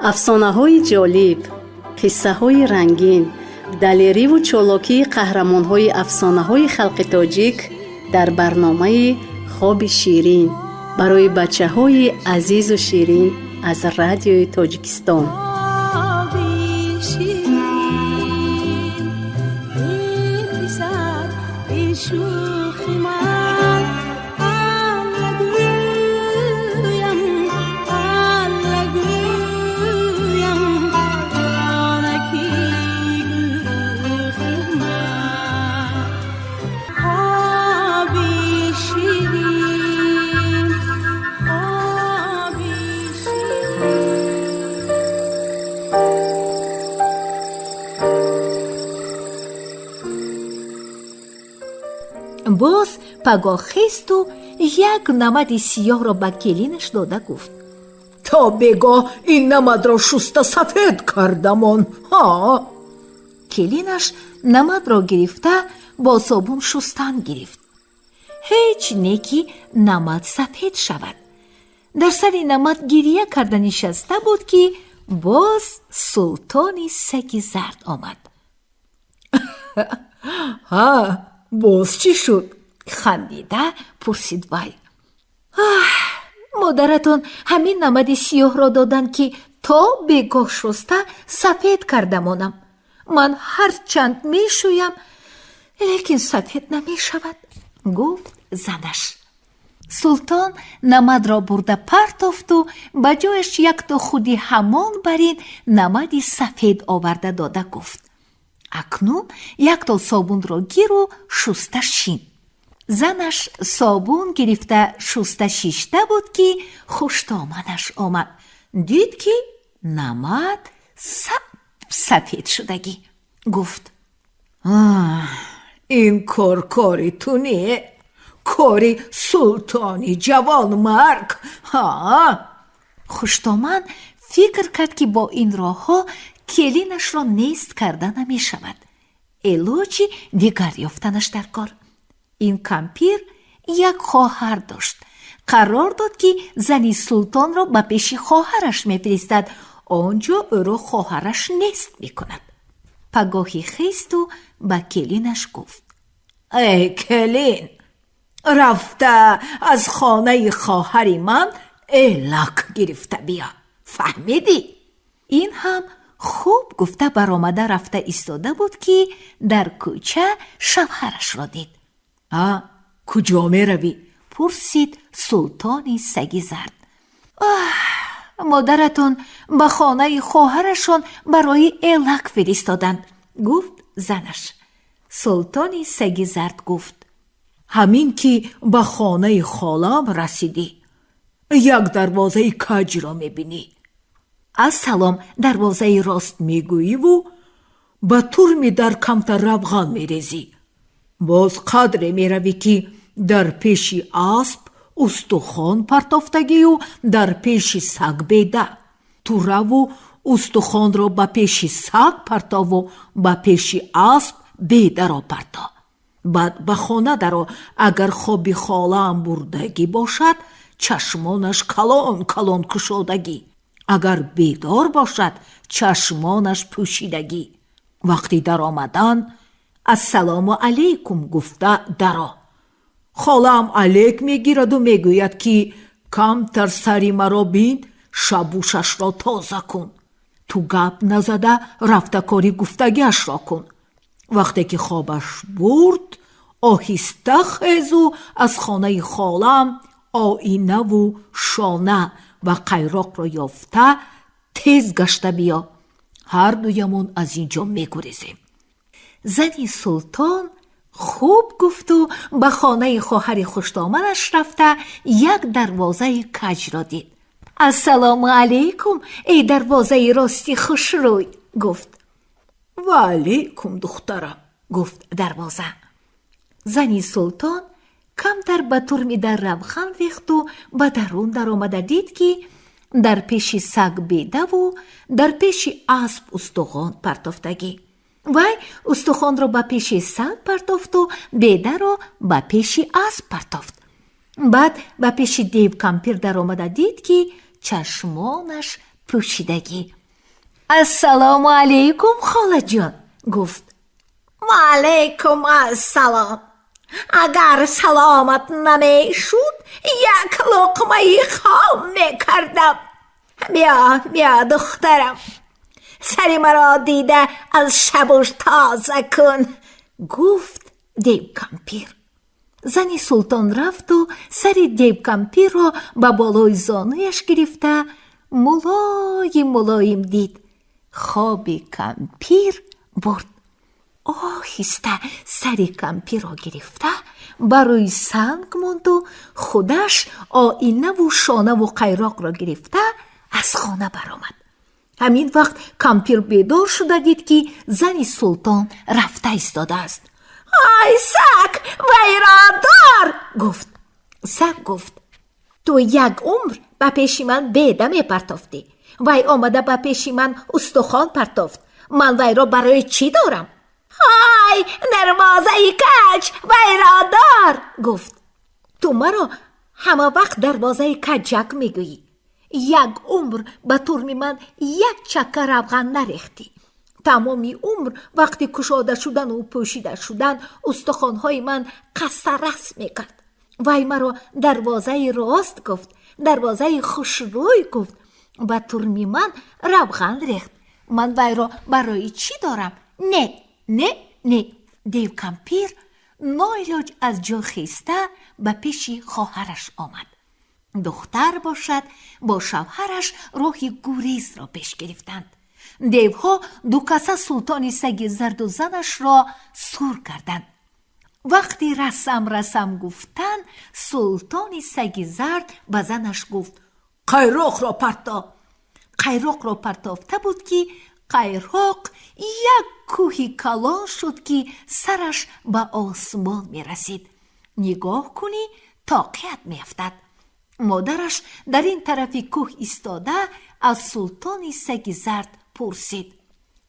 افسانه‌های جالب، قصه‌های رنگین، دلیری و چالاکی قهرمان‌های افسانه‌های خلق تاجیک در برنامه خواب شیرین برای بچه‌های عزیز و شیرین از رادیوی تاجیکستان. باز پگاه خیست و یک نمد سیاه را به کلینش داده گفت: تا بگاه این نمد را شسته سفید کردمان. کلینش نمد را گرفته با صابون شستن گرفت. هیچ نیکی نمد سفید شود. در سر نمد گریه کرده نشسته بود که باز سلطان سگ زرد آمد. باز چی شد؟ خندیده پرسید وی. مادرتان همین نمد سیاه را دادن که تا بگاه شسته سفید کردمانم. من هر چند می شویم لیکن سفید نمی شود، گفت زنش. سلطان نمد را برده پرتافت و به جایش یک تا خودی همان برین نمد سفید آورده داده گفت: اکنون یک تا صابون را گیر و شسته شین. زنش صابون گرفته شسته شیشته بود که خوشتامنش آمد. دید که نمد سفید شدگی. گفت: این کاری تو نیه، کاری سلطانی جوان مرگ. خوشتامن فکر کرد که با این راه ها کلینش را نیست کرده نمی شود. علاجی دیگر یافتنش در کار. این کمپیر یک خواهر داشت. قرار داد که زنی سلطان را به پیش خواهرش می فرستد. آنجا او را خواهرش نیست می کند. پگاهی خیست و به کلینش گفت: ای کلین، رفته از خانه خواهری من الک گرفته بیا، فهمیدی؟ این هم خوب گفته برآمده رفته ایستاده بود که در کوچه شوهرش را دید. کجا می روی؟ پرسید سلطان سگ زرد. مادرتون به خانه خواهرشان برای الک فرستادند، گفت زنش. سلطان سگ زرد گفت: همین که به خانه خالم رسیدی یک دروازه کج را می بینی. از سلام دروازه راست میگویی و به ترمی در کمتر روغن میریزی. باز قدر میروی که در پیش اسب استخوان پرتافتگی و در پیش سگ بیده. تو رو و استخوان را به پیش سگ پرتاو و به پیش اسب بیده را پرتا. بعد به خانه درو. اگر خوابی خالم بردگی باشد چشمانش کلان کلان کشادگی، اگر بیدار باشد چشمانش پوشیدگی. وقتی در آمدن السلام علیکم گفته درا. خالم علیک میگیرد و میگوید که کمتر سری مرا بین، شبوشش را تازه کن. تو گپ نزده رفته کاری گفتگیش را کن. وقتی که خوابش برد آهسته خیز و از خانه خالم آینه و شانه و قیراق را یافته تیز گشته بیا. هر دویمون از اینجا میگریزیم. زنی سلطان خوب گفت و به خانه خواهر خوشتامنش رفته یک دروازه کج را دید. السلام علیکم ای دروازه راستی خوش روی، گفت. و علیکم دخترم، گفت دروازه. زنی سلطان کمتر به ترمی در روخن ریخت و به درون در آمده دید که در پیش سگ بیده و در پیش اسب استخوان پرتافتگی. وی استخوان را به پیش سگ پرتافت و بیده را به پیش اسب پرتافت. بعد به پیش دیو کمپیر در آمده دید که چشمانش پوشیدگی. السلام علیکم خاله جان، گفت. و علیکم السلام. اگر سلامت نمیشد یک لقمه خام میکردم. بیا دخترم، سری مرا دیده از شبش تازه کن، گفت دیو کمپیر. زنی سلطان رفت و سری دیو کمپیر را به بالای زانویش گرفته ملایم دید. خواب کمپیر برد. آهسته سری کمپیر را گرفته برای سنگ ماند و خودش آینه و شانه و قیراق را گرفته از خانه برآمد. همین وقت کمپیر بیدار شده دید که زن سلطان رفته ایستاده است. آی سگ، وی را دار، گفت. سگ گفت تو یک عمر به پیش من بیده می پرتافتی. وی آمده به پیش من استخوان پرتافت. من وی را برای چی دارم؟ های دروازه کج، وی را دار، گفت. تو مرا همه وقت دروازه کجک میگویی. یک عمر به طور من یک چکه روغن نریختی. تمامی عمر وقتی کشاده شدن و پوشیده شدن استخوانهای من قصه رس میکرد. وی مرا دروازه راست گفت، دروازه خوشروی گفت. به طور من روغن ریخت. من وی را برای چی دارم؟ نه. دیو کمپیر ناعلاج از جا خیسته به پیش خواهرش آمد. دختر باشد با شوهرش راه گریز را پیش گرفتند. دیوها دو کاسه سلطان سگ زرد و زنش را سور کردند. وقتی رسم گفتند، سلطان سگ زرد به زنش گفت قیراق را پرتا. قیراق را پرتافته بود که قیراق یک کوهی کلان شد که سرش به آسمان می رسید. نگاه کنی طاقت می افتد. مادرش در این طرف کوه ایستاده از سلطان سگ زرد پرسید.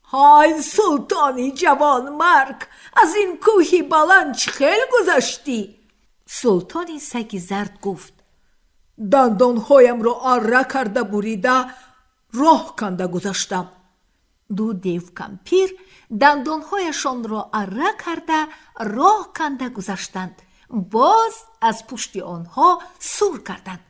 های سلطانی جوان مرگ، از این کوهی بلند چه خیل گذشتی؟ سلطان سگ زرد گفت دندانهایم را اره کرده بریده راه کنده گذشتم. دو دیو کمپیر دندانهایشان را اره کرده راه کنده گذشتند. باز از پشت آنها سور کردند.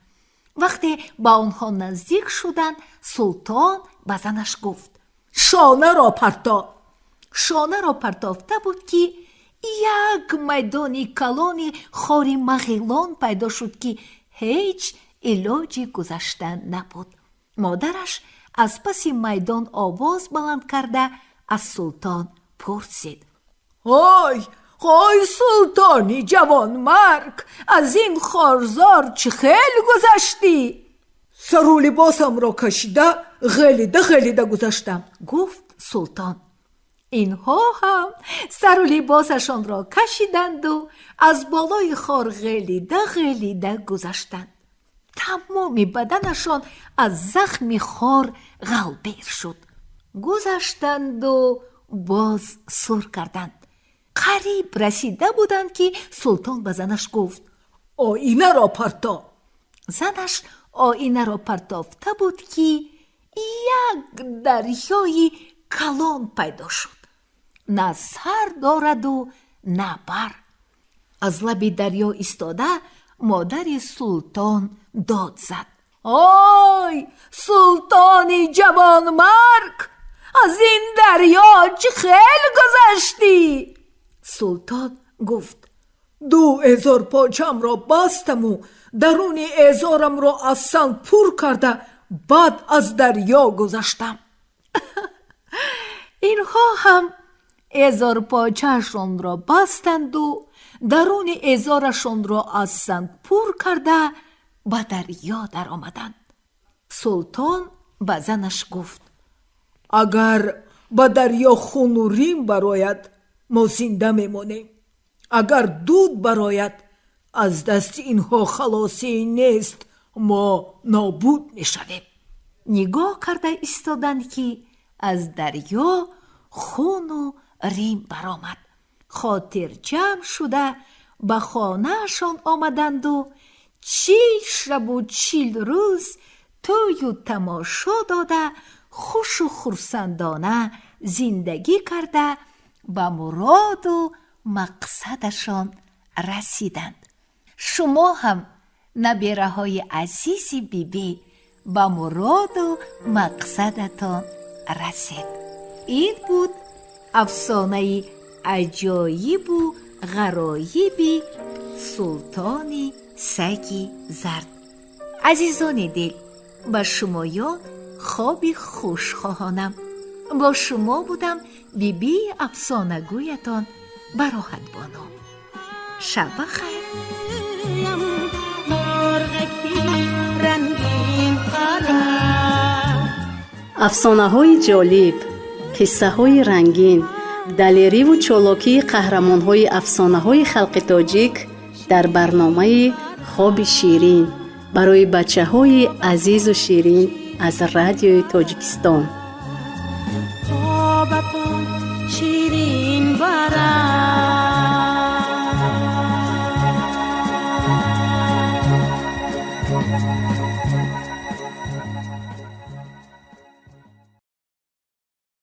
وقتی با آنها نزدیک شدند، سلطان به زنش گفت شانه را پرتا. شانه را پرتافته بود که یک میدانی کلانی خاری مغیلان پیدا شد که هیچ علاجی گذشتن نبود. مادرش از پس میدان آواز بلند کرده از سلطان پرسید های سلطانی جوان مرگ، از این خارزار چه خیل گذشتی؟ سر و لباسم را کشیده غلیده گذشتم، گفت سلطان. اینها هم سر و لباسشان را کشیدند و از بالای خار غلیده گذشتند. تمام بدنشان از زخم خار غلبیر شد. گذشتند و باز سر کردند. قریب رسیده بودند که سلطان به زنش گفت آینه را پرتا. زنش آینه را پرتافته بود که یک دریای کلان پیدا شد. نه سر دارد و نه بر. از لب دریا ایستاده مادر سلطان داد زد آی سلطانی جوان مرگ، از این دریا چه خیل گذشتی؟ سلطان گفت 2000 پاچم را بستم و درون ازارم را از سنگ پر کرده بعد از دریا گذشتم. اینها هم 1000 پاچه‌شان را بستند و درون ازارشان را از سنگ پر کرده به دریا در آمدند. سلطان به زنش گفت اگر به دریا خون و ریم براید ما زنده میمانیم، اگر دود براید از دست اینها خلاصی نیست، ما نابود میشویم. نگاه کرده ایستادند که از دریا خون و ریم برآمد. خاطر جمع شده به خانهشان آمدند و 40 شب و 40 روز توی تماشا داده خوش و خرسندانه زندگی کرده به مراد و مقصدشان رسیدند. شما هم نبیره های عزیز بیبی به مراد و مقصدتان رسید. این بود افسانه عجایب و غرایب سلطان سگ زرد. عزیزان دل، با شمایان خوابی خوشخواهانم. با شما بودم بیبی افسانه‌گویتان براحت بانو. شب بخیر. افسانه های جالب، قصه های رنگین، دلیری و چالاکی قهرمان های افسانه های خلق تاجیک در برنامه خواب شیرین برای بچه های عزیز و شیرین از رادیوی تاجیکستان. خوابتان شیرین برام.